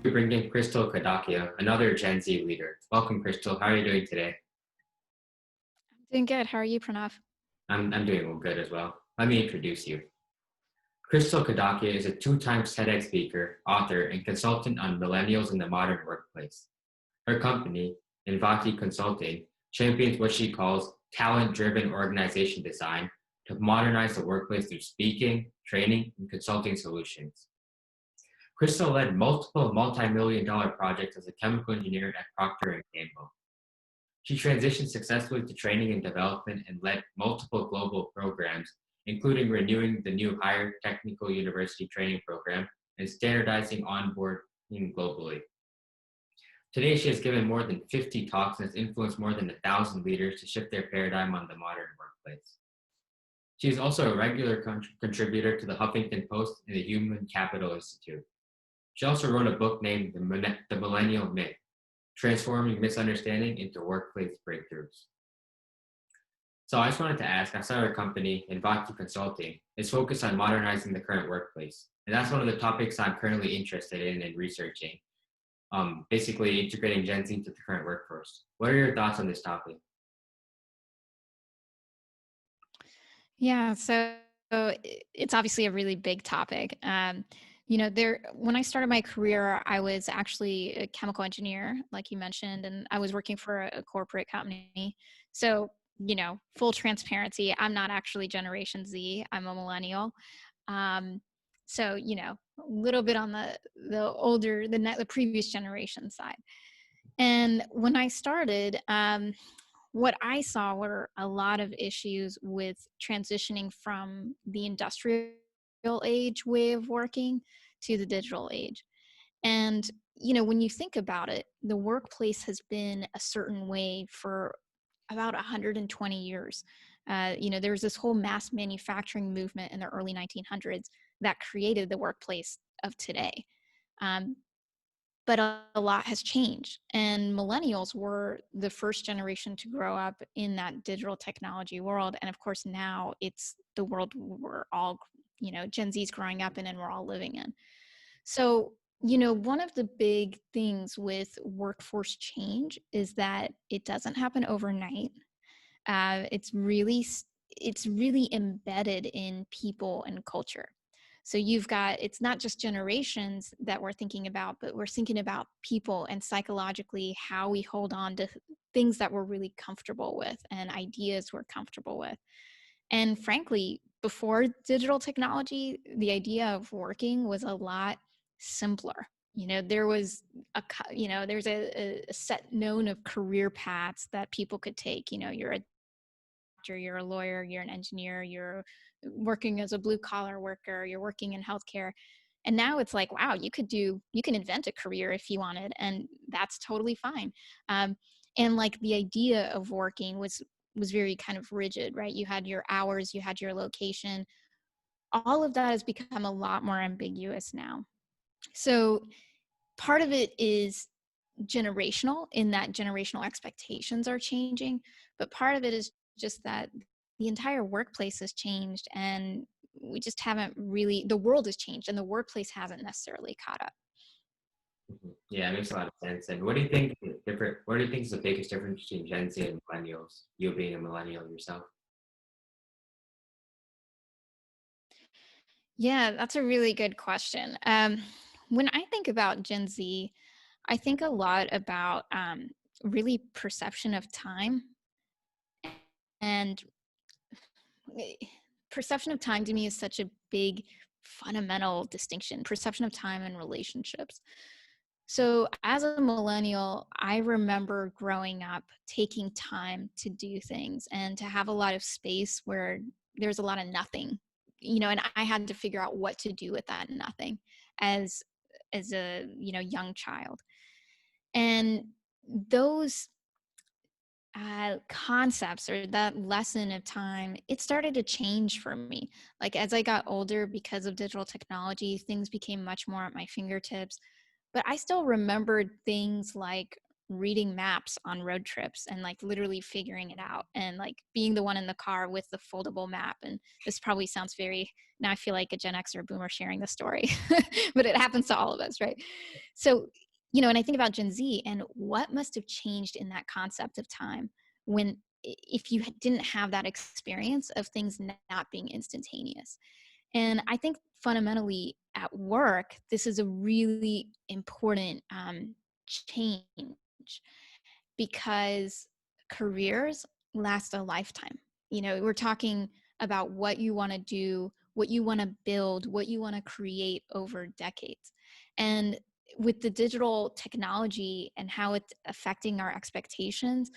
We bring in Crystal Kadakia, another Gen Z leader. Welcome, Crystal. How are you doing today? Doing good. How are you, Pranav? I'm doing good as well. Let me introduce you. Crystal Kadakia is a two-time TEDx speaker, author, and consultant on millennials in the modern workplace. Her company, Invati Consulting, champions what she calls talent-driven organization design to modernize the workplace through speaking, training, and consulting solutions. Crystal led multiple multi-million-dollar projects as a chemical engineer at Procter & Gamble. She transitioned successfully to training and development and led multiple global programs, including renewing the new higher technical university training program and standardizing onboarding globally. Today, she has given more than 50 talks and has influenced more than 1,000 leaders to shift their paradigm on the modern workplace. She is also a regular contributor to the Huffington Post and the Human Capital Institute. She also wrote a book named The Millennial Myth, Transforming Misunderstanding into Workplace Breakthroughs. So I just wanted to ask, I saw our company, Invati Consulting, is focused on modernizing the current workplace. And that's one of the topics I'm currently interested in and researching, basically integrating Gen Z into the current workforce. What are your thoughts on this topic? Yeah, so it's obviously a really big topic. When I started my career, I was actually a chemical engineer, like you mentioned, and I was working for a corporate company. So, full transparency, I'm not actually Generation Z. I'm a millennial. Um, a little bit on the older, the previous generation side. And when I started, what I saw were a lot of issues with transitioning from the industrial age way of working to the digital age. And, when you think about it, the workplace has been a certain way for about 120 years. There was this whole mass manufacturing movement in the early 1900s that created the workplace of today. Um, but a lot has changed, and millennials were the first generation to grow up in that digital technology world. And of course, now it's the world we're all, Gen Z's growing up in and we're all living in. So, one of the big things with workforce change is that it doesn't happen overnight. It's really embedded in people and culture. So it's not just generations that we're thinking about, but we're thinking about people and psychologically how we hold on to things that we're really comfortable with and ideas we're comfortable with. And frankly, before digital technology, the idea of working was a lot simpler. There was there's a set known of career paths that people could take. You're a doctor, you're a lawyer, you're an engineer, you're working as a blue collar worker, you're working in healthcare. And now it's like, wow, you can invent a career if you wanted, and that's totally fine. And like the idea of working was very kind of rigid, right? You had your hours, you had your location. All of that has become a lot more ambiguous now. So part of it is generational, in that generational expectations are changing, but part of it is just that the entire workplace has changed, and we just haven't really, the world has changed and the workplace hasn't necessarily caught up. Yeah, it makes a lot of sense. And what do you think what do you think is the biggest difference between Gen Z and millennials, you being a millennial yourself? Yeah, that's a really good question. When I think about Gen Z, I think a lot about really perception of time. And eh, perception of time to me is such a big fundamental distinction, perception of time and relationships. So as a millennial, I remember growing up taking time to do things and to have a lot of space where there's a lot of nothing, and I had to figure out what to do with that nothing as a young child. And those concepts, or that lesson of time, it started to change for me. Like as I got older, because of digital technology, things became much more at my fingertips. But I still remembered things like reading maps on road trips and like literally figuring it out and like being the one in the car with the foldable map. And this probably sounds very, now I feel like a Gen X or boomer sharing the story, but it happens to all of us, right? So, and I think about Gen Z and what must have changed in that concept of time when, if you didn't have that experience of things not being instantaneous. And I think fundamentally at work, this is a really important change because careers last a lifetime. We're talking about what you want to do, what you want to build, what you want to create over decades. And with the digital technology and how it's affecting our expectations,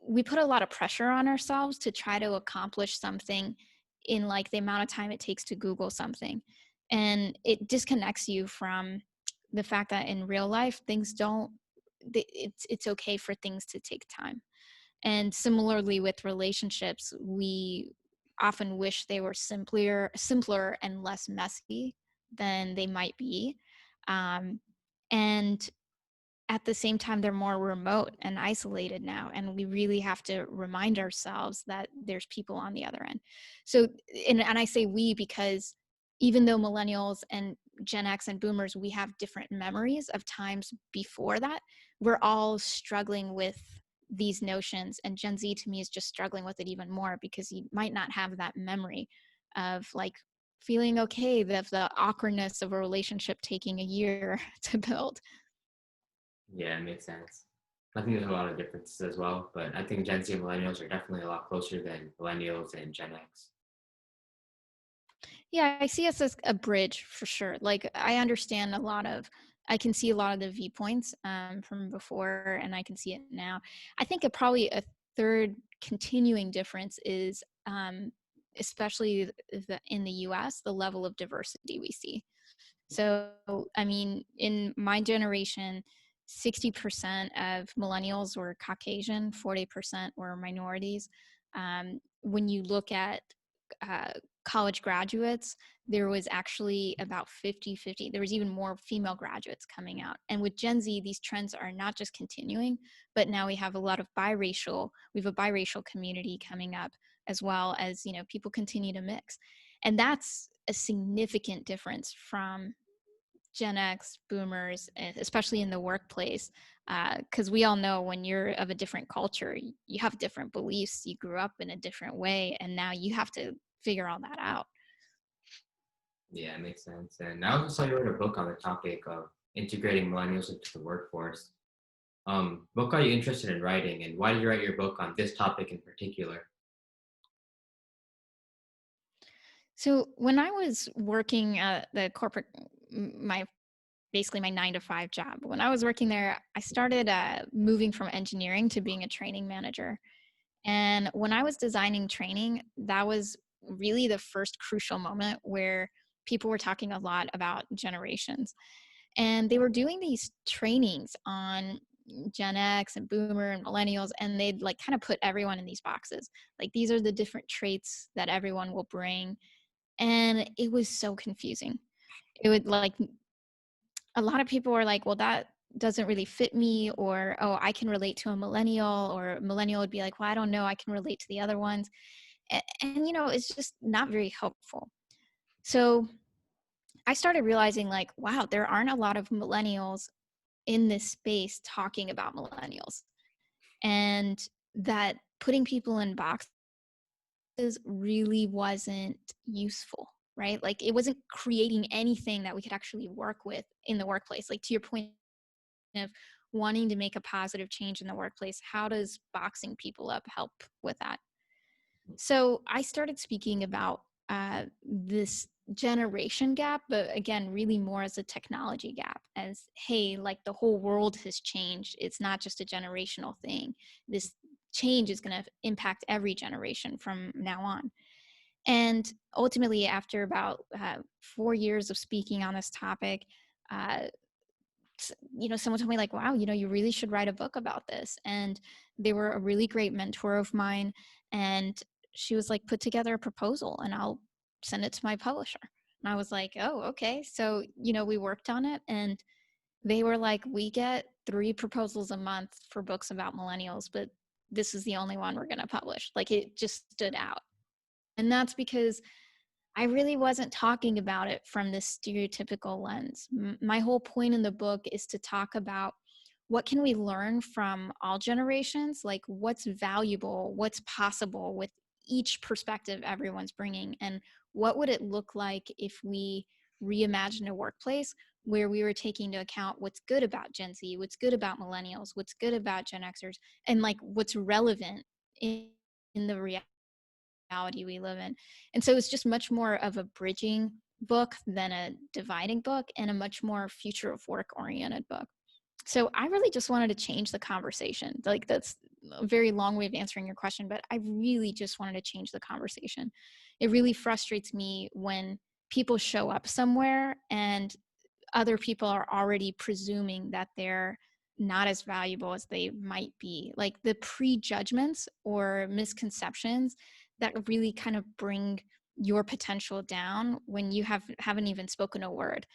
we put a lot of pressure on ourselves to try to accomplish something in like the amount of time it takes to Google something. And it disconnects you from the fact that in real life, it's okay for things to take time. And similarly with relationships, we often wish they were simpler and less messy than they might be. And at the same time, they're more remote and isolated now, and we really have to remind ourselves that there's people on the other end. So and I say we because even though millennials and Gen X and boomers, we have different memories of times before that, we're all struggling with these notions, and Gen Z to me is just struggling with it even more because you might not have that memory of like feeling okay with the awkwardness of a relationship taking a year to build. Yeah, it makes sense. I think there's a lot of differences as well, but I think Gen Z and millennials are definitely a lot closer than millennials and Gen X. Yeah, I see us as a bridge for sure. Like I can see a lot of the viewpoints from before, and I can see it now. I think probably a third continuing difference is, especially in the U.S., the level of diversity we see. So, I mean, in my generation, 60% of millennials were Caucasian, 40% were minorities. When you look at uh, college graduates, there was actually about 50-50. There was even more female graduates coming out. And with Gen Z, these trends are not just continuing, but now we have a lot of we have a biracial community coming up, as well as, people continue to mix. And that's a significant difference from Gen X, boomers, especially in the workplace, because we all know when you're of a different culture, you have different beliefs, you grew up in a different way, and now you have to figure all that out. Yeah, it makes sense. And I also saw you wrote a book on the topic of integrating millennials into the workforce. What got you interested in writing, and why did you write your book on this topic in particular? So when I was working at the corporate, my basically my 9 to 5 job, when I was working there, I started moving from engineering to being a training manager. And when I was designing training, that was really the first crucial moment where people were talking a lot about generations. And they were doing these trainings on Gen X and Boomer and Millennials, and they'd like kind of put everyone in these boxes. Like these are the different traits that everyone will bring. And it was so confusing. It would like, a lot of people were like, well, that doesn't really fit me, or, oh, I can relate to a millennial, or a millennial would be like, well, I don't know, I can relate to the other ones. And it's just not very helpful. So I started realizing like, wow, there aren't a lot of millennials in this space talking about millennials, and that putting people in boxes really wasn't useful, right? Like it wasn't creating anything that we could actually work with in the workplace. Like to your point of wanting to make a positive change in the workplace, how does boxing people up help with that? So I started speaking about this generation gap, but again, really more as a technology gap, as hey, like the whole world has changed. It's not just a generational thing. This change is going to impact every generation from now on. And ultimately, after about 4 years of speaking on this topic, uh, someone told me like, wow, you really should write a book about this. And they were a really great mentor of mine. And she was like, put together a proposal and I'll send it to my publisher. And I was like, oh, okay. So, we worked on it, and They were like, we get 3 proposals a month for books about millennials, but this is the only one we're going to publish. Like, it just stood out. And that's because I really wasn't talking about it from this stereotypical lens. My whole point in the book is to talk about what can we learn from all generations, like what's valuable, what's possible with each perspective everyone's bringing, and what would it look like if we reimagined a workplace where we were taking into account what's good about Gen Z, what's good about millennials, what's good about Gen Xers, and like what's relevant in the reality we live in. And so it's just much more of a bridging book than a dividing book, and a much more future of work oriented book. So I really just wanted to change the conversation. Like, that's a very long way of answering your question, but I really just wanted to change the conversation. It really frustrates me when people show up somewhere and other people are already presuming that they're not as valuable as they might be. Like the prejudgments or misconceptions that really kind of bring your potential down when you haven't even spoken a word.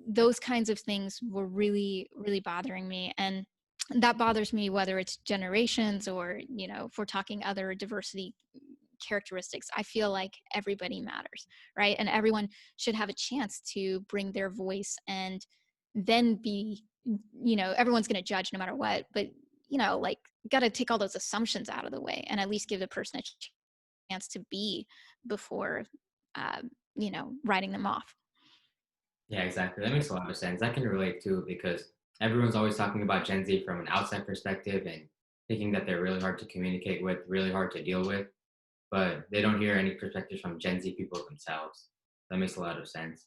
Those kinds of things were really, really bothering me. And that bothers me whether it's generations or, you know, if we're talking other diversity characteristics. I feel like everybody matters, right? And everyone should have a chance to bring their voice, and then be, you know, everyone's going to judge no matter what, but, you know, like, got to take all those assumptions out of the way and at least give the person a chance to be before, uh, you know, writing them off. Yeah, exactly. That makes a lot of sense. I can relate too because everyone's always talking about Gen Z from an outside perspective and thinking that they're really hard to communicate with, really hard to deal with, but they don't hear any perspectives from Gen Z people themselves. That makes a lot of sense.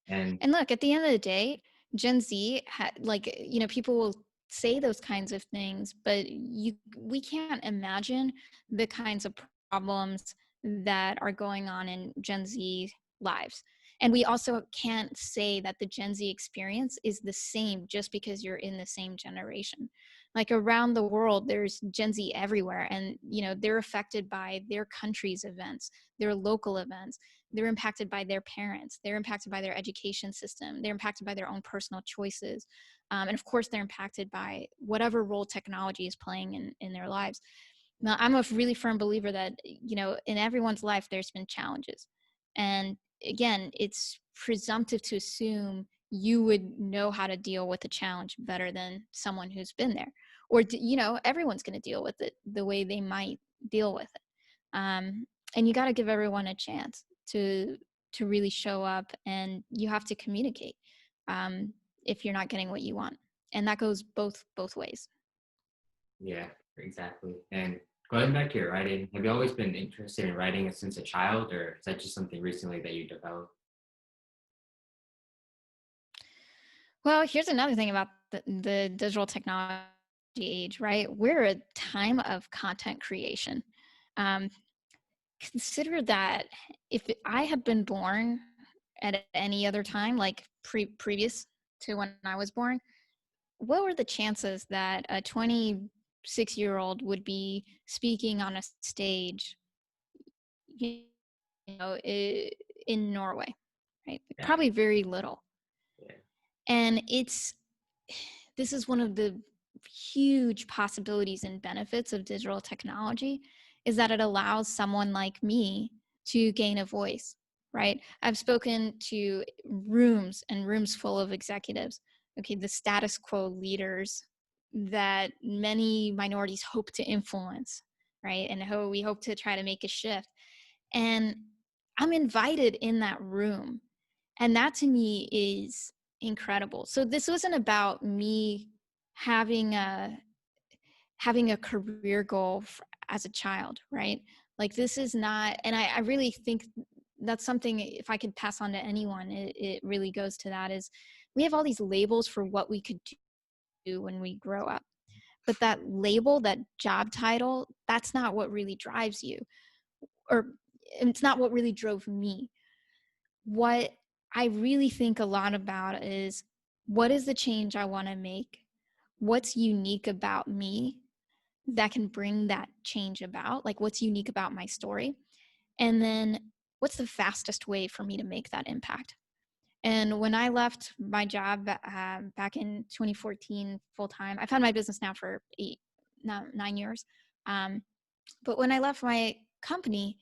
And And look, at the end of the day, Gen Z, like, you know, people will say those kinds of things, but we can't imagine the kinds of problems that are going on in Gen Z lives. And we also can't say that the Gen Z experience is the same just because you're in the same generation. Like, around the world, there's Gen Z everywhere, and, you know, they're affected by their country's events, their local events. They're impacted by their parents. They're impacted by their education system. They're impacted by their own personal choices. And of course, they're impacted by whatever role technology is playing in their lives. Now, I'm a really firm believer that, you know, in everyone's life, there's been challenges. And again, it's presumptive to assume you would know how to deal with a challenge better than someone who's been there. Or, you know, everyone's going to deal with it the way they might deal with it. And you got to give everyone a chance to really show up, and you have to communicate um, if you're not getting what you want, and that goes both ways. yeah, exactly. And going back to your writing, have you always been interested in writing since a child, or is that just something recently that you developed? Well, here's another thing about the digital technology age, right? We're a time of content creation. um, Consider that if I had been born at any other time, like previous to when I was born, what were the chances that a 26-year-old would be speaking on a stage, you know, in Norway, right? Yeah, Probably very little. yeah, And this is one of the huge possibilities and benefits of digital technology, is that it allows someone like me to gain a voice, right? I've spoken to rooms and rooms full of executives, okay, the status quo leaders that many minorities hope to influence, right? And how we hope to try to make a shift. And I'm invited in that room. And that to me is incredible. So this wasn't about me having a career goal as a child, right? Like, this is not, and I really think that's something, if I could pass on to anyone, it really goes to that, is we have all these labels for what we could do when we grow up. But that label, that job title, that's not what really drives you, or it's not what really drove me. What I really think a lot about is, what is the change I want to make? What's unique about me that can bring that change about? Like, what's unique about my story? And then what's the fastest way for me to make that impact? And when I left my job back in 2014 full time, I've had my business now for 9 years. Um, but when I left my company,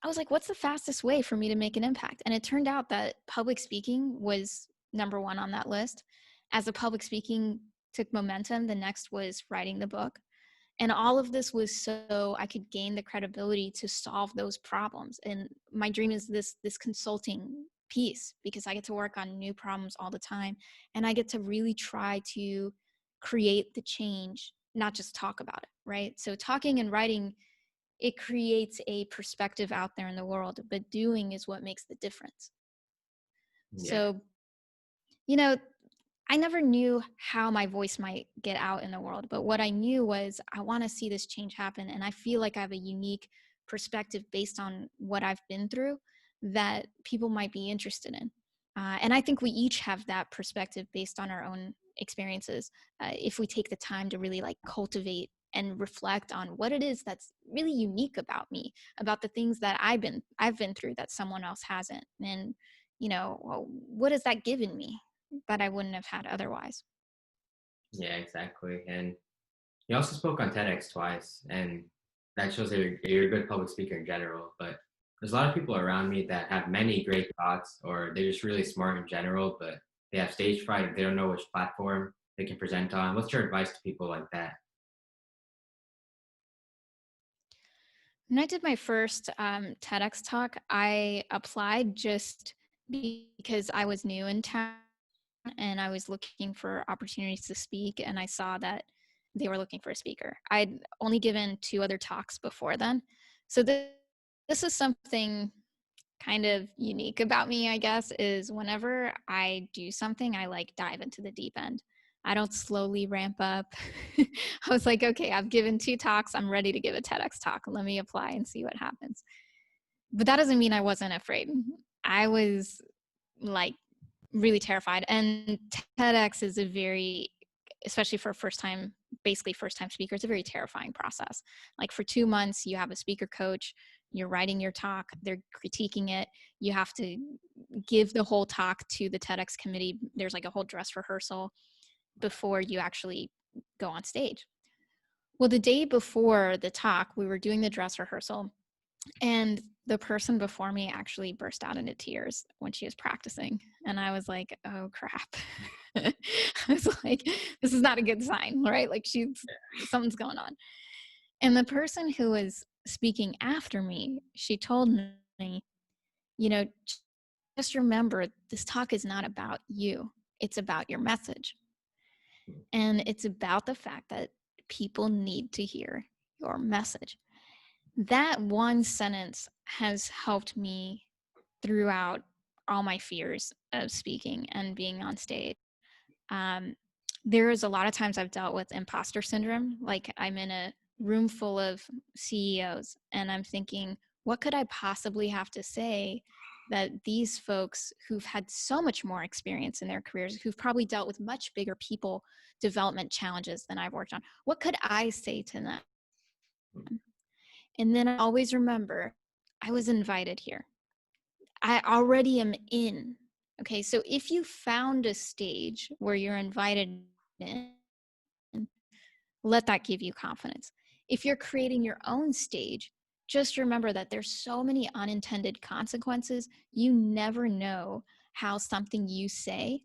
I was like, what's the fastest way for me to make an impact? And it turned out that public speaking was number one on that list. As the public speaking took momentum, the next was writing the book. And all of this was so I could gain the credibility to solve those problems. And my dream is this consulting piece, because I get to work on new problems all the time, and I get to really try to create the change, not just talk about it, right? So talking and writing, it creates a perspective out there in the world, but doing is what makes the difference. Yeah. So, you know, I never knew how my voice might get out in the world, but what I knew was I want to see this change happen. And I feel like I have a unique perspective based on what I've been through that people might be interested in. And I think we each have that perspective based on our own experiences. If we take the time to really like cultivate and reflect on what it is that's really unique about me, about the things that I've been through that someone else hasn't. And, well, what has that given me that I wouldn't have had otherwise? Yeah, exactly. And you also spoke on TEDx twice, and that shows that you're a good public speaker in general. But there's a lot of people around me that have many great thoughts, or they're just really smart in general, but they have stage fright. They don't know which platform they can present on. What's your advice to people like that? When I did my first TEDx talk, I applied just because I was new in town and I was looking for opportunities to speak, and I saw that they were looking for a speaker. I'd only given 2 other talks before then. So this is something kind of unique about me, I guess, is whenever I do something, I like dive into the deep end. I don't slowly ramp up. I was like, okay, I've given 2 talks. I'm ready to give a TEDx talk. Let me apply and see what happens. But that doesn't mean I wasn't afraid. I was like really terrified. And TEDx is a very, especially for first time, basically first time speaker, it's a very terrifying process. Like for 2 months, you have a speaker coach, you're writing your talk, they're critiquing it. You have to give the whole talk to the TEDx committee. There's like a whole dress rehearsal before you actually go on stage. Well, the day before the talk, we were doing the dress rehearsal, and the person before me actually burst out into tears when she was practicing. And I was like, oh crap. I was like, this is not a good sign, right? Like something's going on. And the person who was speaking after me, she told me, you know, just remember this talk is not about you. It's about your message. And it's about the fact that people need to hear your message. That one sentence has helped me throughout all my fears of speaking and being on stage. Um, there is a lot of times I've dealt with imposter syndrome. Like I'm in a room full of CEOs and I'm thinking, what could I possibly have to say that these folks who've had so much more experience in their careers, who've probably dealt with much bigger people development challenges than I've worked on, what could I say to them? And then I always remember I was invited here. I already am in. Okay, so if you found a stage where you're invited in, let that give you confidence. If you're creating your own stage, just remember that there's so many unintended consequences. You never know how something you say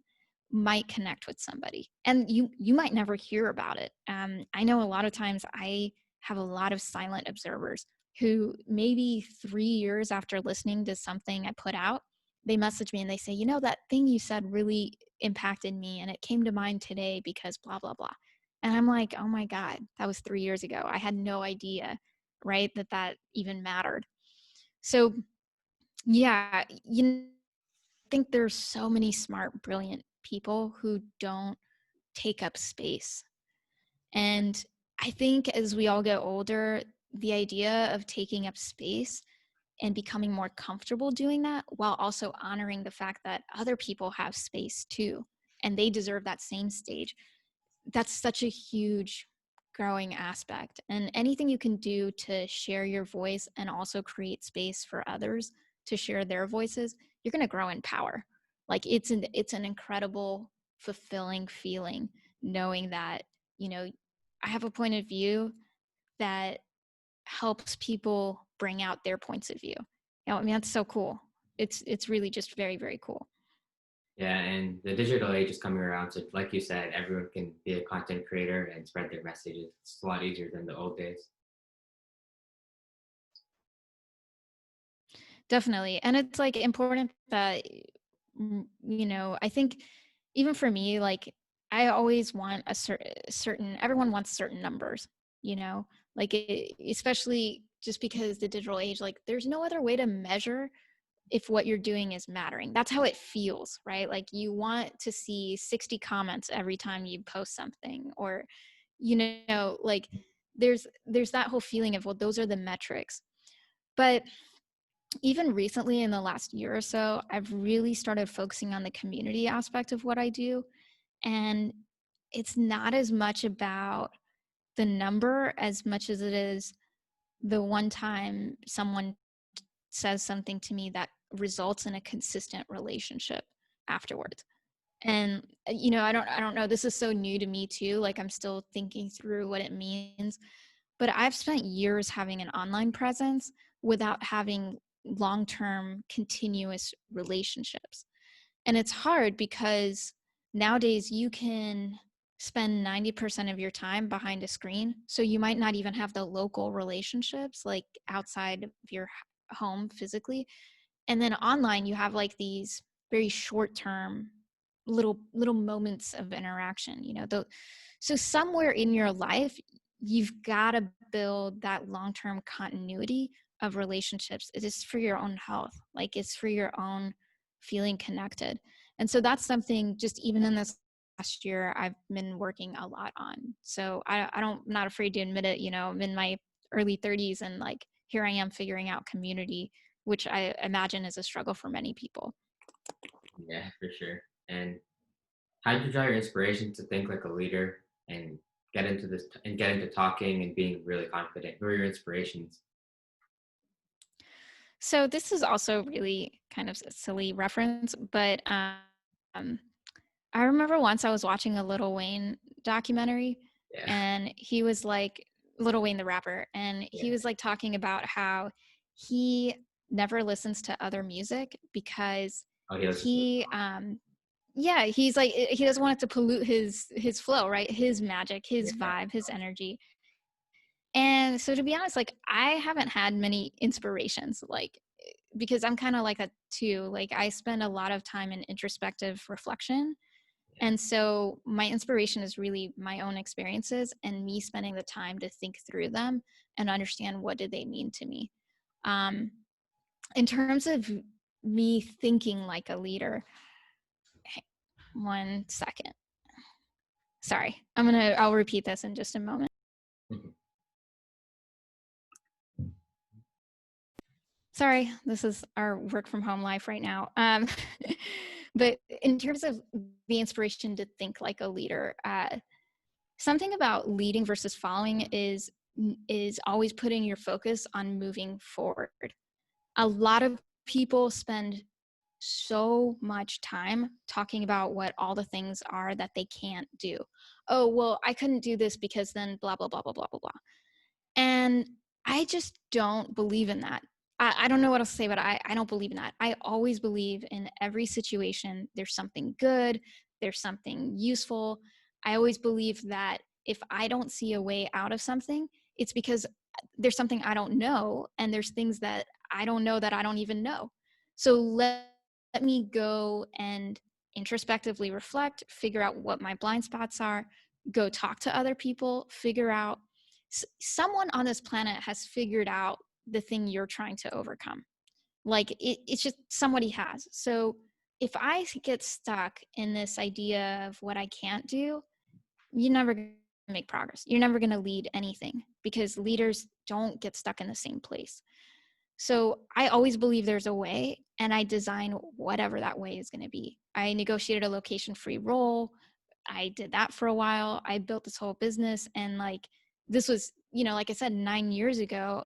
might connect with somebody, and you might never hear about it. I know a lot of times I have a lot of silent observers who maybe 3 years after listening to something I put out, they message me and they say, that thing you said really impacted me and it came to mind today because blah, blah, blah. And I'm like, oh my God, that was 3 years ago. I had no idea, right, that even mattered. So yeah, I think there's so many smart, brilliant people who don't take up space. And I think as we all get older, the idea of taking up space and becoming more comfortable doing that while also honoring the fact that other people have space too, and they deserve that same stage, that's such a huge growing aspect. And anything you can do to share your voice and also create space for others to share their voices, you're going to grow in power, Like it's an incredible, fulfilling feeling knowing that, I have a point of view that helps people bring out their points of view. I mean, that's so cool. It's really just very, very cool. Yeah, and the digital age is coming around. So, like you said, everyone can be a content creator and spread their messages. It's a lot easier than the old days. Definitely. And it's like important that, I think even for me, like I always want a certain, everyone wants certain numbers, like especially just because the digital age, like there's no other way to measure if what you're doing is mattering. That's how it feels, right? Like you want to see 60 comments every time you post something, or, like there's that whole feeling of, well, those are the metrics. But even recently in the last year or so, I've really started focusing on the community aspect of what I do. And it's not as much about the number as much as it is the one time someone says something to me that results in a consistent relationship afterwards. And I don't know, this is so new to me too. Like I'm still thinking through what it means. But I've spent years having an online presence without having long-term continuous relationships. And it's hard because nowadays you can spend 90% of your time behind a screen. So you might not even have the local relationships like outside of your home physically. And then online you have like these very short term little moments of interaction, so somewhere in your life you've got to build that long-term continuity of relationships. It is for your own health, like it's for your own feeling connected. And so that's something just even in this last year I've been working a lot on. So I'm not afraid to admit it. I'm in my early 30s and like here I am figuring out community, which I imagine is a struggle for many people. Yeah, for sure. And how did you draw your inspiration to think like a leader and get into talking and being really confident? Who are your inspirations? So this is also really kind of a silly reference, but I remember once I was watching a Lil Wayne documentary, Yeah, and he was like, Lil Wayne the rapper, and he yeah. was like talking about how he never listens to other music because Oh, he was just he yeah, he's like he doesn't want it to pollute his flow, right? His magic, his yeah, vibe, his energy. And so to be honest, like I haven't had many inspirations, like because I'm kind of like that too. Like I spend a lot of time in introspective reflection. yeah. And so my inspiration is really my own experiences and me spending the time to think through them and understand what did they mean to me. Um, in terms of me thinking like a leader, 1 second. Sorry, I'll repeat this in just a moment. Mhm. Sorry, this is our work from home life right now. But in terms of the inspiration to think like a leader, something about leading versus following is always putting your focus on moving forward. A lot of people spend so much time talking about what all the things are that they can't do. Oh, well, I couldn't do this because then blah, blah, blah, blah, blah, blah, blah. And I just don't believe in that. I don't know what else to say, but I don't believe in that. I always believe in every situation, there's something good, there's something useful. I always believe that if I don't see a way out of something, it's because there's something I don't know, and there's things that I don't know that I don't even know. So let me go and introspectively reflect, figure out what my blind spots are, go talk to other people, figure out someone on this planet has figured out the thing you're trying to overcome. Like it's just somebody has. So if I get stuck in this idea of what I can't do, you're never going to make progress. You're never going to lead anything because leaders don't get stuck in the same place. So I always believe there's a way, and I design whatever that way is going to be. I negotiated a location free role. I did that for a while. I built this whole business, and like this was, like I said, 9 years ago.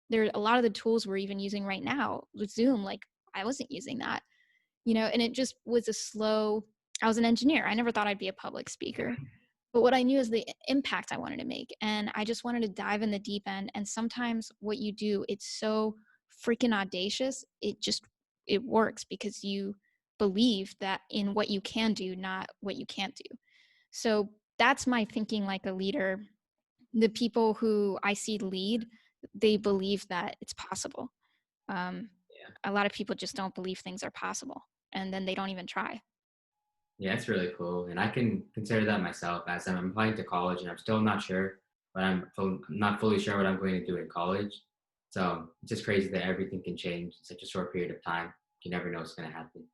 There a lot of the tools we're even using right now with Zoom, like I wasn't using that. and it just was I was an engineer. I never thought I'd be a public speaker. But what I knew is the impact I wanted to make. And I just wanted to dive in the deep end. And sometimes what you do, it's so freaking audacious. It works because you believe that in what you can do, not what you can't do. So that's my thinking like a leader. The people who I see lead, they believe that it's possible. Um, Yeah. a lot of people just don't believe things are possible, and then they don't even try. Yeah, it's really cool. And I can consider that myself as I'm applying to college and I'm still not sure, but I'm not fully sure what I'm going to do in college. So it's just crazy that everything can change in such a short period of time. You never know what's going to happen.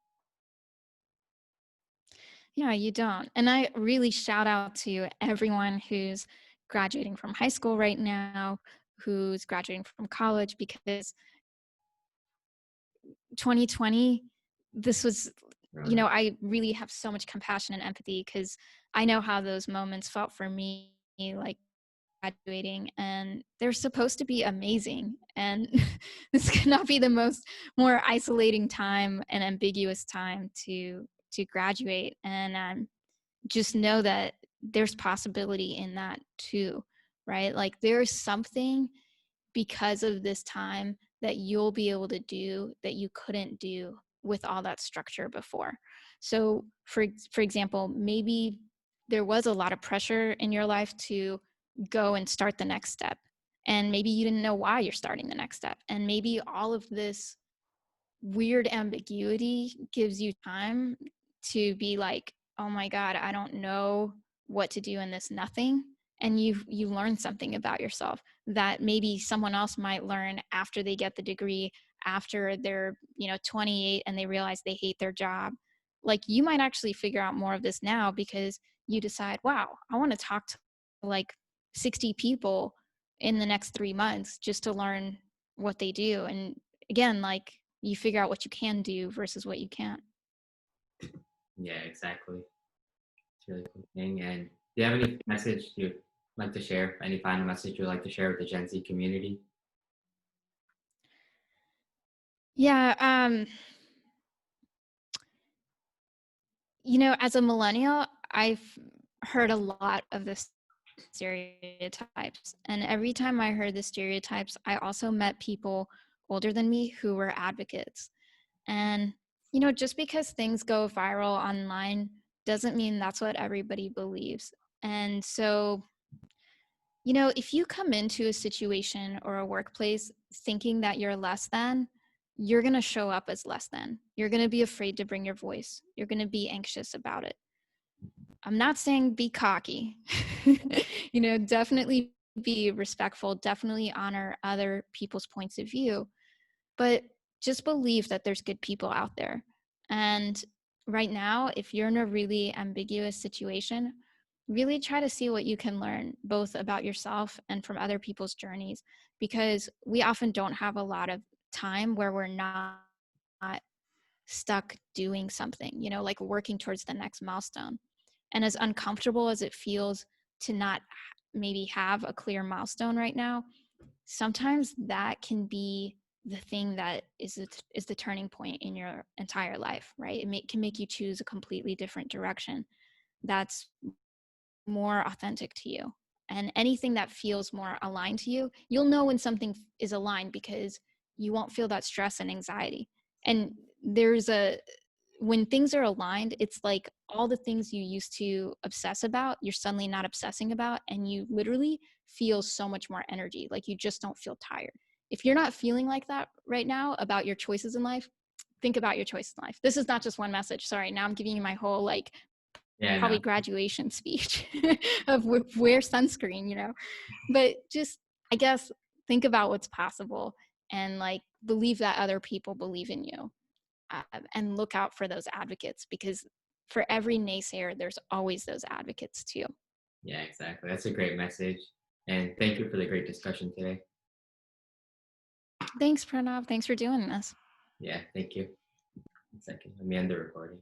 Yeah, you don't. And I really shout out to everyone who's graduating from high school right now, who's graduating from college, because 2020, this was, Really. I really have so much compassion and empathy because I know how those moments felt for me, like graduating, and they're supposed to be amazing. And this could not be the more isolating time and ambiguous time to graduate. And just know that there's possibility in that too, right? Like there's something because of this time that you'll be able to do that you couldn't do with all that structure before. So for example, maybe there was a lot of pressure in your life to go and start the next step, and maybe you didn't know why you're starting the next step, and maybe all of this weird ambiguity gives you time to be like, oh my God, I don't know what to do in this nothing. And you learn something about yourself that maybe someone else might learn after they get the degree, after they're 28 and they realize they hate their job. Like you might actually figure out more of this now because you decide, wow, I want to talk to like 60 people in the next 3 months just to learn what they do. And again, like you figure out what you can do versus what you can't. Yeah, exactly. It's a really cool thing. And do you have any message you'd like to share? Any final message you'd like to share with the Gen Z community? Yeah. As a millennial, I've heard a lot of the stereotypes. And every time I heard the stereotypes, I also met people older than me who were advocates. And, just because things go viral online doesn't mean that's what everybody believes. And so, if you come into a situation or a workplace thinking that you're less than, you're going to show up as less than. You're going to be afraid to bring your voice. You're going to be anxious about it. I'm not saying be cocky, definitely be respectful, definitely honor other people's points of view, but just believe that there's good people out there. And right now, if you're in a really ambiguous situation, really try to see what you can learn both about yourself and from other people's journeys, because we often don't have a lot of time where we're not stuck doing something, like working towards the next milestone. And as uncomfortable as it feels to not maybe have a clear milestone right now, sometimes that can be the thing that is the turning point in your entire life, right? Can make you choose a completely different direction that's more authentic to you. And anything that feels more aligned to you, you'll know when something is aligned because you won't feel that stress and anxiety. And when things are aligned, it's like all the things you used to obsess about, you're suddenly not obsessing about, and you literally feel so much more energy. Like you just don't feel tired. If you're not feeling like that right now about your choices in life, think about your choices in life. This is not just one message. Sorry, now I'm giving you my whole Yeah, probably no. graduation speech of wear sunscreen, but just, I guess, think about what's possible and believe that other people believe in you, and look out for those advocates, because for every naysayer, there's always those advocates too. Yeah, exactly. That's a great message. And thank you for the great discussion today. Thanks, Pranav. Thanks for doing this. Yeah, thank you. 1 second. Let me end the recording.